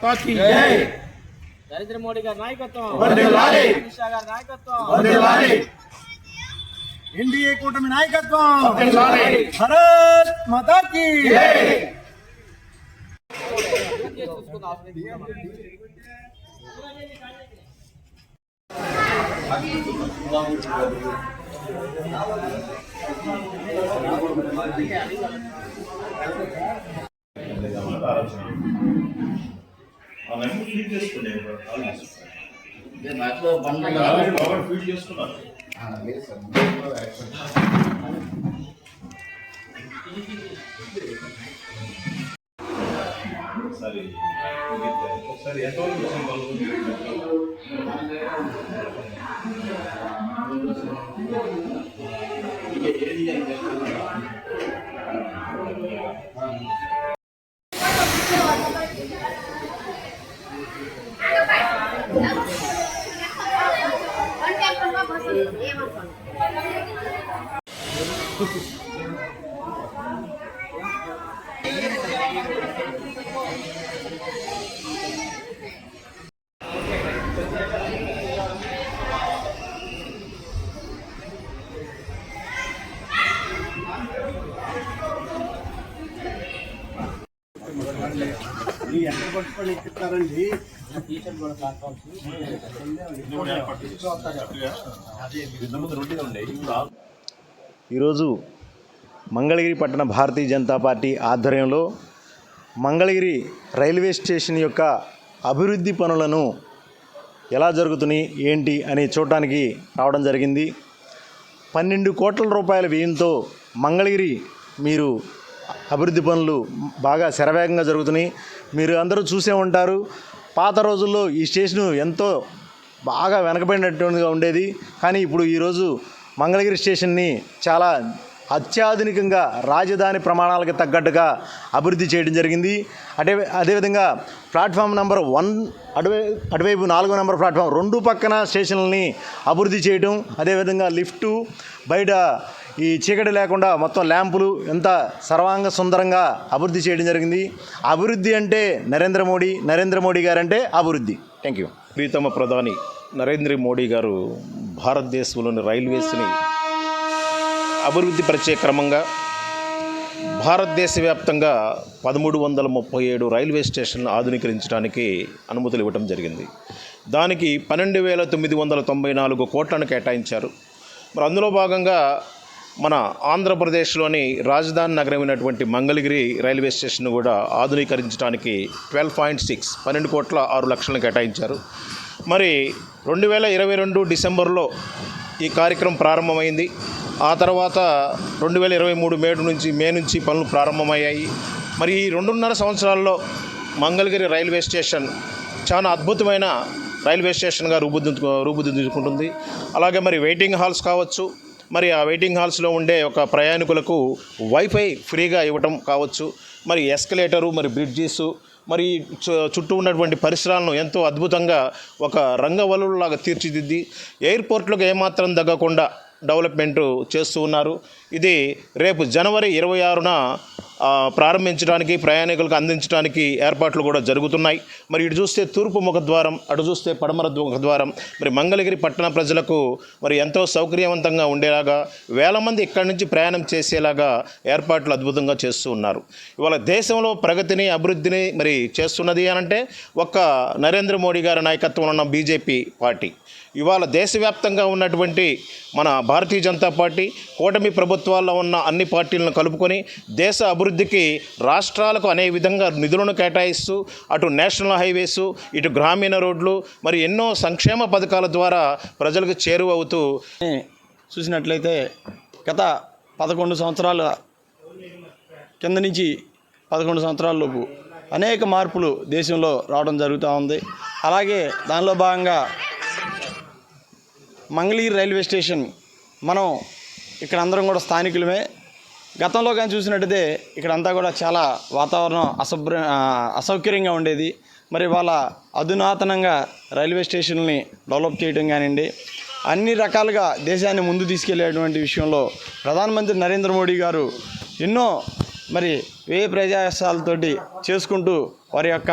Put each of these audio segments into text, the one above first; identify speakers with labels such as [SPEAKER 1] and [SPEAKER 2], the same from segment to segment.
[SPEAKER 1] माता की जय।
[SPEAKER 2] नरेंद्र मोदी का नायकत्व
[SPEAKER 1] వందేలాలి,
[SPEAKER 2] अमित शाह గారి నాయకత్వం
[SPEAKER 1] వందేలాలి,
[SPEAKER 3] ఎన్డీఏ కూటమి నాయకత్వం
[SPEAKER 1] వందేలాలి,
[SPEAKER 3] భారత్ మాతా కీ
[SPEAKER 1] జై।
[SPEAKER 4] ఫీడ్ చేసుకున్నారు ఫీడ్ చేసుకున్నారు సరే ఒకసారి ఎంతవరకు
[SPEAKER 3] ఎంత పట్టుకొని ఎక్కుతారండి.
[SPEAKER 5] ఈరోజు మంగళగిరి పట్టణ భారతీయ జనతా పార్టీ ఆధ్వర్యంలో మంగళగిరి రైల్వే స్టేషన్ యొక్క అభివృద్ధి పనులను ఎలా జరుగుతున్నాయి ఏంటి అని చూడటానికి రావడం జరిగింది. 12 కోట్ల రూపాయల వ్యయంతో మంగళగిరి మీరు అభివృద్ధి పనులు బాగా శరవేగంగా జరుగుతున్నాయి. మీరు అందరూ చూసే ఉంటారు. పాత రోజుల్లో ఈ స్టేషను ఎంతో బాగా వెనకబడినట్టుగా ఉండేది. కానీ ఇప్పుడు ఈరోజు మంగళగిరి స్టేషన్ని చాలా అత్యాధునికంగా రాజధాని ప్రమాణాలకు తగ్గట్టుగా అభివృద్ధి చేయడం జరిగింది. అదేవిధంగా ప్లాట్ఫామ్ నెంబర్ 1 అటువైపు 4వ నెంబర్ ప్లాట్ఫామ్ 2 పక్కన స్టేషన్లని అభివృద్ధి చేయడం, అదేవిధంగా లిఫ్టు, బయట ఈ చీకటి లేకుండా మొత్తం ల్యాంపులు ఎంత సర్వాంగ సుందరంగా అభివృద్ధి చేయడం జరిగింది. అభివృద్ధి అంటే నరేంద్ర మోడీ గారు అంటే అభివృద్ధి. Thank you.
[SPEAKER 4] ప్రీతమ ప్రధాని నరేంద్ర మోడీ గారు భారతదేశంలోని రైల్వేస్ని అభివృద్ధి పరిచే క్రమంగా భారతదేశ వ్యాప్తంగా 1337 రైల్వే స్టేషన్లు ఆధునీకరించడానికి అనుమతులు ఇవ్వడం జరిగింది. దానికి 12,994 కోట్లను కేటాయించారు. మరి అందులో భాగంగా మన ఆంధ్రప్రదేశ్లోని రాజధాని నగరమైనటువంటి మంగళగిరి రైల్వే స్టేషన్ కూడా ఆధునీకరించడానికి 12 కోట్ల 6 లక్షలను కేటాయించారు. మరి 2022 డిసెంబర్లో ఈ కార్యక్రమం ప్రారంభమైంది. ఆ తర్వాత 2023 మే నుంచి పనులు ప్రారంభమయ్యాయి. మరి ఈ 2.5 సంవత్సరాల్లో మంగళగిరి రైల్వే స్టేషన్ చాలా అద్భుతమైన రైల్వే స్టేషన్గా రూపుదిద్దుకుంటుంది. అలాగే మరి వెయిటింగ్ హాల్స్ కావచ్చు, మరి ఆ వెయిటింగ్ హాల్స్లో ఉండే ఒక ప్రయాణికులకు వైఫై ఫ్రీగా ఇవ్వటం కావచ్చు, మరి ఎస్కలేటరు, మరి బ్రిడ్జెస్, మరి చుట్టూ ఉన్నటువంటి పరిసరాలను ఎంతో అద్భుతంగా ఒక రంగవల్లులాగా తీర్చిదిద్ది ఎయిర్పోర్ట్లకు ఏమాత్రం తగ్గకుండా డెవలప్మెంట్ చేస్తూ ఉన్నారు. ఇది రేపు జనవరి 26న ప్రారంభించడానికి, ప్రయాణికులకు అందించడానికి ఏర్పాట్లు కూడా జరుగుతున్నాయి. మరి ఇటు చూస్తే తూర్పు ముఖద్వారం, అటు చూస్తే పడమర ముఖద్వారం, మరి మంగళగిరి పట్టణ ప్రజలకు మరి ఎంతో సౌకర్యవంతంగా ఉండేలాగా, వేల మంది ఇక్కడి నుంచి ప్రయాణం చేసేలాగా ఏర్పాట్లు అద్భుతంగా చేస్తూ ఉన్నారు. ఇవాళ దేశంలో ప్రగతిని, అభివృద్ధిని మరి చేస్తున్నది అనంటే ఒక్క నరేంద్ర మోడీ గారి నాయకత్వంలో ఉన్న బీజేపీ పార్టీ. ఇవాళ దేశవ్యాప్తంగా ఉన్నటువంటి మన భారతీయ జనతా పార్టీ కూటమి ప్రభుత్వాల్లో ఉన్న అన్ని పార్టీలను కలుపుకొని దేశ అభివృద్ధికి రాష్ట్రాలకు అనే విధంగా నిధులను కేటాయిస్తూ అటు నేషనల్ హైవేసు, ఇటు గ్రామీణ రోడ్లు, మరి ఎన్నో సంక్షేమ పథకాల ద్వారా ప్రజలకు చేరువవుతూ
[SPEAKER 3] చూసినట్లయితే గత 11 సంవత్సరాల కింద నుంచి 11 సంవత్సరాలలోపు అనేక మార్పులు దేశంలో రావడం జరుగుతూ ఉంది. అలాగే దానిలో భాగంగా మంగళగిరి రైల్వే స్టేషన్, మనం ఇక్కడ అందరం కూడా స్థానికులమే. గతంలో కానీ చూసినట్టయితే ఇక్కడంతా కూడా చాలా వాతావరణం అసౌకర్యంగా ఉండేది. మరి వాళ్ళ అధునాతనంగా రైల్వే స్టేషన్ని డెవలప్ చేయడం కానివ్వండి, అన్ని రకాలుగా దేశాన్ని ముందు తీసుకెళ్లేటువంటి విషయంలో ప్రధానమంత్రి నరేంద్ర మోడీ గారు ఎన్నో మరి వ్యయ ప్రయాసాలతోటి చేసుకుంటూ వారి యొక్క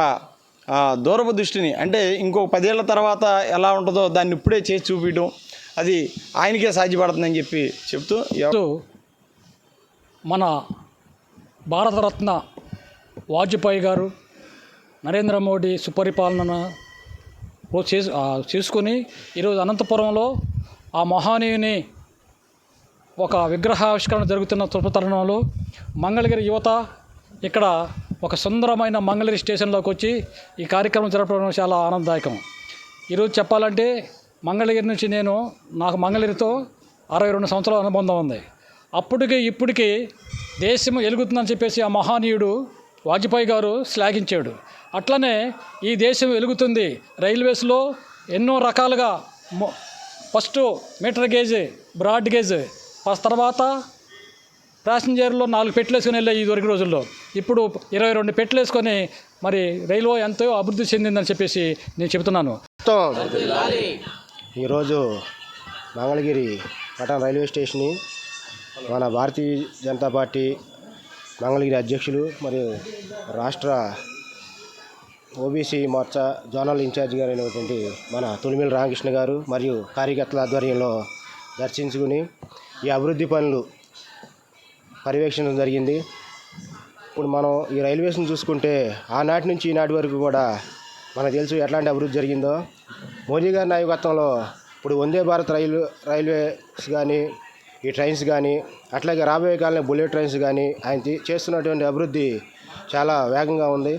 [SPEAKER 3] దూరపు దృష్టిని, అంటే ఇంకో 10 ఏళ్ల తర్వాత ఎలా ఉంటుందో దాన్ని ఇప్పుడే చేసి చూపించడం అది ఆయనకే సాధ్యపడుతుందని చెప్పి చెప్తూ
[SPEAKER 1] మన భారతరత్న వాజ్పేయి గారు నరేంద్ర మోడీ సుపరిపాలన చేసుకొని ఈరోజు అనంతపురంలో ఆ మహానీయుని ఒక విగ్రహావిష్కరణ జరుగుతున్న తరుణంలో మంగళగిరి యువత ఇక్కడ ఒక సుందరమైన మంగళగిరి స్టేషన్లోకి వచ్చి ఈ కార్యక్రమం జరపడం చాలా ఆనందదాయకం. ఈరోజు చెప్పాలంటే మంగళగిరి నుంచి నాకు మంగళగిరితో 62 సంవత్సరాల అనుబంధం ఉంది. అప్పటికి ఇప్పటికీ దేశం వెలుగుతుందని చెప్పేసి ఆ మహానీయుడు వాజ్పేయి గారు శ్లాఘించాడు. అట్లనే ఈ దేశం వెలుగుతుంది. రైల్వేస్లో ఎన్నో రకాలుగా first metre gauge, broad gauge, తర్వాత ప్యాసింజర్లో 4 పెట్టెలు వేసుకొని వెళ్ళే ఈ దొరికి రోజుల్లో ఇప్పుడు 22 పెట్టెలు వేసుకొని మరి రైల్వే ఎంతో అభివృద్ధి చెందిందని చెప్పేసి నేను చెబుతున్నాను.
[SPEAKER 6] ఈరోజు మంగళగిరి పట్టణ రైల్వే స్టేషన్ని మన భారతీయ జనతా పార్టీ మంగళగిరి అధ్యక్షులు మరియు రాష్ట్ర ఓబీసీ మోర్చా జోనల్ ఇన్ఛార్జ్ గారు అయినటువంటి మన తులిమిల రామకృష్ణ గారు మరియు కార్యకర్తల ఆధ్వర్యంలో దర్శించుకుని ఈ అభివృద్ధి పనులు పర్యవేక్షించడం జరిగింది. ఇప్పుడు మనం ఈ రైల్వేస్ని చూసుకుంటే ఆనాటి నుంచి ఈనాటి వరకు కూడా మనకు తెలుసు ఎట్లాంటి అభివృద్ధి జరిగిందో. మోదీ గారి నాయకత్వంలో ఇప్పుడు వందే భారత్ రైల్వేస్ కానీ, ఈ ట్రైన్స్ కానీ, అట్లాగే రాబోయే కాలంలో బుల్లెట్ ట్రైన్స్ కానీ ఆయన చేస్తున్నటువంటి అభివృద్ధి చాలా వేగంగా ఉంది.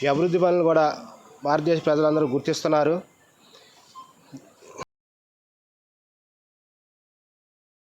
[SPEAKER 6] ఈ అభివృద్ధి పనులు కూడా భారతదేశ ప్రజలందరూ గుర్తిస్తున్నారు.